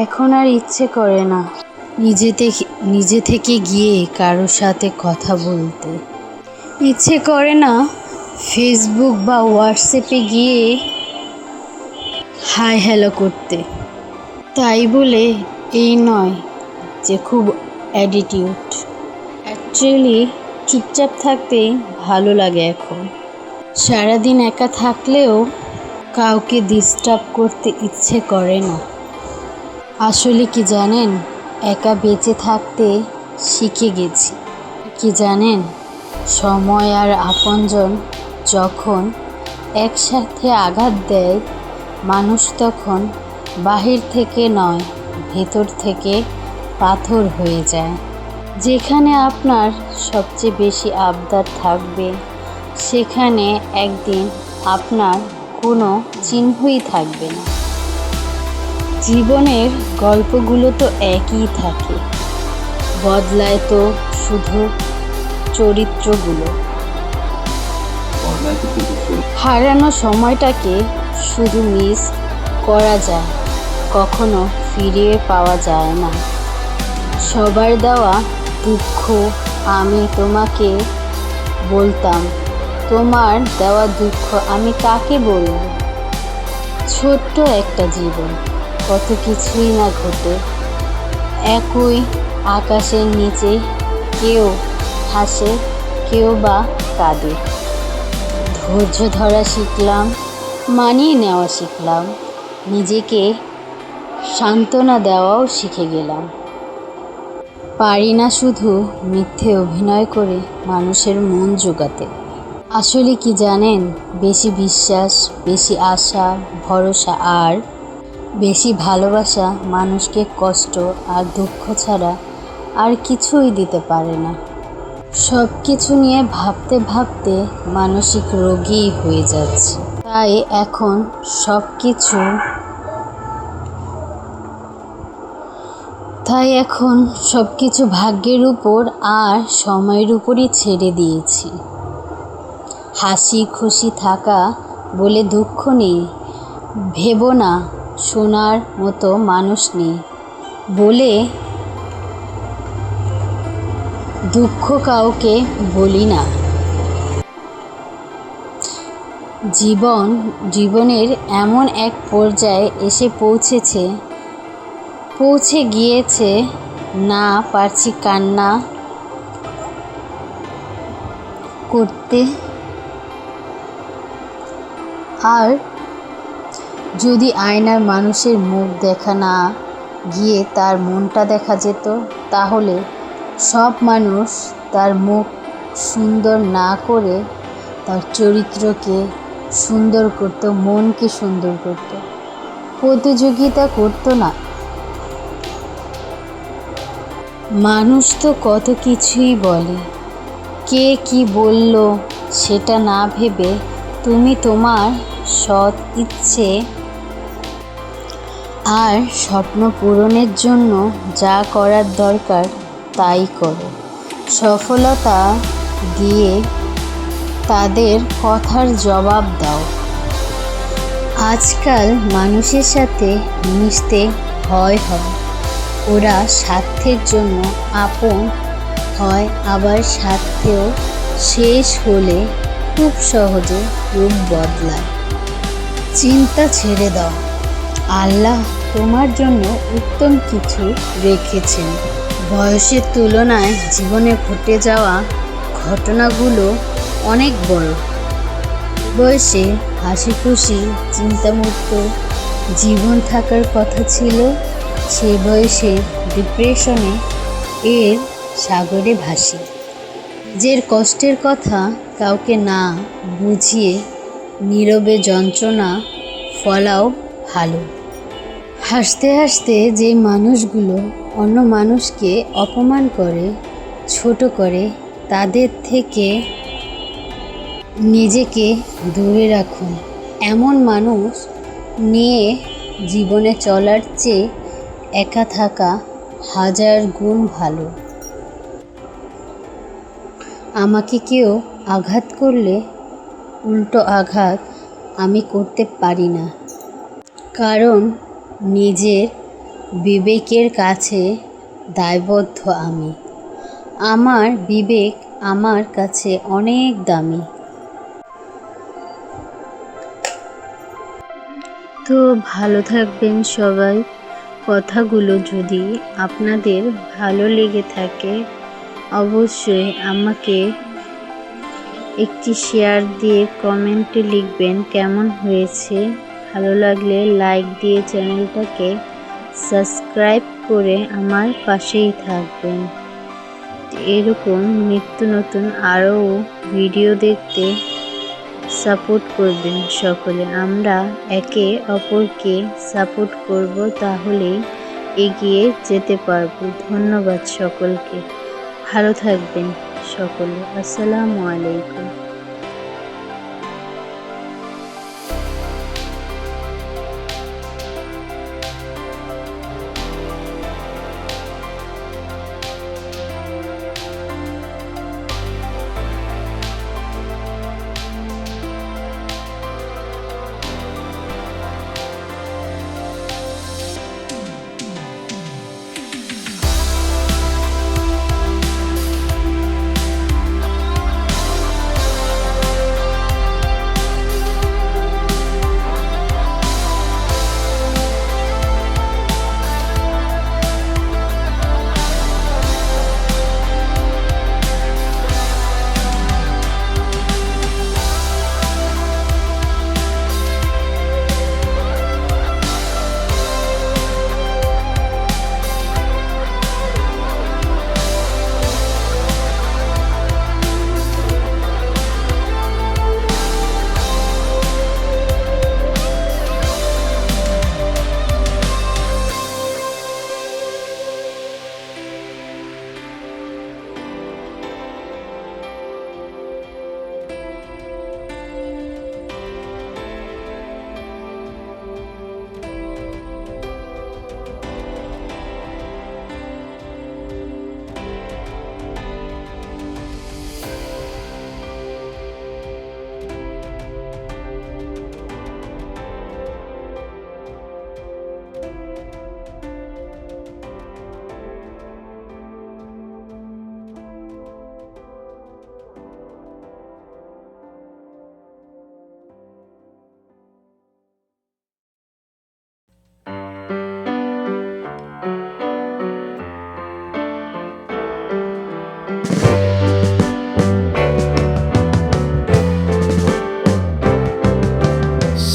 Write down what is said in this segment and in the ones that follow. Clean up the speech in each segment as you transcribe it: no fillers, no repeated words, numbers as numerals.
এখন আর ইচ্ছে করে না নিজে থেকে গিয়ে কারোর সাথে কথা বলতে। ইচ্ছে করে না ফেসবুক বা হোয়াটসঅ্যাপে গিয়ে হাই হ্যালো করতে। তাই বলে এই নয় যে খুব অ্যাটিটিউড। অ্যাকচুয়ালি চুপচাপ থাকতেই ভালো লাগে এখন। সারাদিন একা থাকলেও কাউকে ডিস্টার্ব করতে ইচ্ছে করে না। আসলে কি জানেন, একা বেঁচে থাকতে শিখে গেছি। কি জানেন, সময় আর আপনজন যখন একসাথে আঘাত দেয়, মানুষ তখন বাহির থেকে নয়, ভেতর থেকে পাথর হয়ে যায়। যেখানে আপনার সবচেয়ে বেশি আবদার থাকবে, সেখানে একদিন আপনার কোনো চিহ্নই থাকবে না। জীবনের গল্পগুলো তো একই থাকে, বদলায় তো শুধু চরিত্রগুলো। হারানো সময়টাকে শুধু মিস করা যায়, কখনো ফিরিয়ে পাওয়া যায় না। সবার দেওয়া দুঃখ আমি তোমাকে বলতাম, তোমার দেওয়া দুঃখ আমি কাকে বলবো। ছোট্ট একটা জীবন, কত কিছুই না ঘটে। একই আকাশের নিচে কেউ হাসে, কেউ বা কাঁদে। ধৈর্য ধরা শিখলাম, মানিয়ে নেওয়া শিখলাম, নিজেকে সান্ত্বনা দেওয়াও শিখে গেলাম। পারি না শুধু মিথ্যে অভিনয় করে মানুষের মন জোগাতে। আসলে কি জানেন, বেশি বিশ্বাস, বেশি আশা, ভরসা আর বেশি ভালোবাসা মানুষকে কষ্ট আর দুঃখ ছাড়া আর কিছুই দিতে পারে না। সব কিছু নিয়ে ভাবতে ভাবতে মানসিক রোগী হয়ে যাচ্ছে। তাই এখন সব কিছু ভাগ্যের উপর আর সময়ের উপরই ছেড়ে দিয়েছি। হাসি খুশি থাকা বলে দুঃখ নেই, ভেবো না শোনার মতো মানুষ নেই বলে দুঃখ কাউকে বলি না। জীবনের এমন এক পর্যায়ে এসে পৌঁছে গিয়েছে, না পারছি কান্না করতে। আর যদি আয়নার মানুষের মুখ দেখা না গিয়ে তার মনটা দেখা যেত, তাহলে সব মানুষ তার মুখ সুন্দর না করে তার চরিত্রকে সুন্দর করত, মনকে সুন্দর করত, প্রতিযোগিতা করত না। মানুষ তো কত কিছুই বলে, কে কি বলল সেটা না ভেবে তুমি তোমার সৎ ইচ্ছে আর স্বপ্ন পূরণের জন্য যা করার দরকার তাই করো। সফলতা দিয়ে তাদের কথার জবাব দাও। আজকাল মানুষের সাথে মিশতে ভয় হয়। ওরা স্বার্থের জন্য আপন হয়, আবার স্বার্থেও শেষ হলে খুব সহজে রূপ বদলায়। চিন্তা ছেড়ে দাও, আল্লাহ তোমার জন্য উত্তম কিছু রেখেছেন। বয়সের তুলনায় জীবনে ঘটে যাওয়া ঘটনাগুলো অনেক বড়। বয়সে হাসি খুশি চিন্তামুক্ত জীবন থাকার কথা ছিল, সে বয়সে ডিপ্রেশনে এর সাগরে ভাসি। নিজের কষ্টের কথা কাউকে না বুঝিয়ে নীরবে যন্ত্রণা ফলাও ভালো। হাসতে হাসতে যে মানুষগুলো অন্য মানুষকে অপমান করে, ছোট করে, তাদের থেকে নিজেকে দূরে রাখুন। এমন মানুষ নিয়ে জীবনে চলার চেয়ে একা থাকা হাজার গুণ ভালো। আমাকে কেউ আঘাত করলে উল্টো আঘাত আমি করতে পারি না, কারণ নিজের বিবেকের কাছে দায়বদ্ধ আমি। আমার বিবেক আমার কাছে অনেক দামি। তো ভালো থাকবেন সবাই। কথাগুলো যদি আপনাদের ভালো লেগে থাকে অবশ্যই আমাকে একটি শেয়ার দিয়ে কমেন্টে লিখবেন কেমন হয়েছে। ভালো লাগলে লাইক দিয়ে চ্যানেলটাকে সাবস্ক্রাইব করে আমার পাশেই থাকবেন। এরকম নিত্য নতুন আরও ভিডিও দেখতে সাপোর্ট করবেন সকলে। আমরা একে অপরকে সাপোর্ট করব, তাহলেই এগিয়ে যেতে পারবো। ধন্যবাদ সকলকে। ভালো থাকবেন সকলে। আসসালামু আলাইকুম।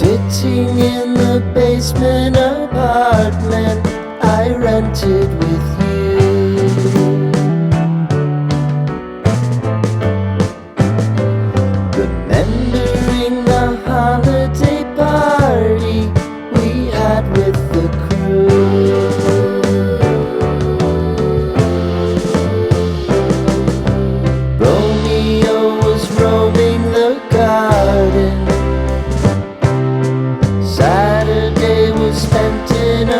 Sitting in the basement apartment I rented with you, remembering the holiday party we had with the crew. Romeo was roaming the garden, Saturday was spent in a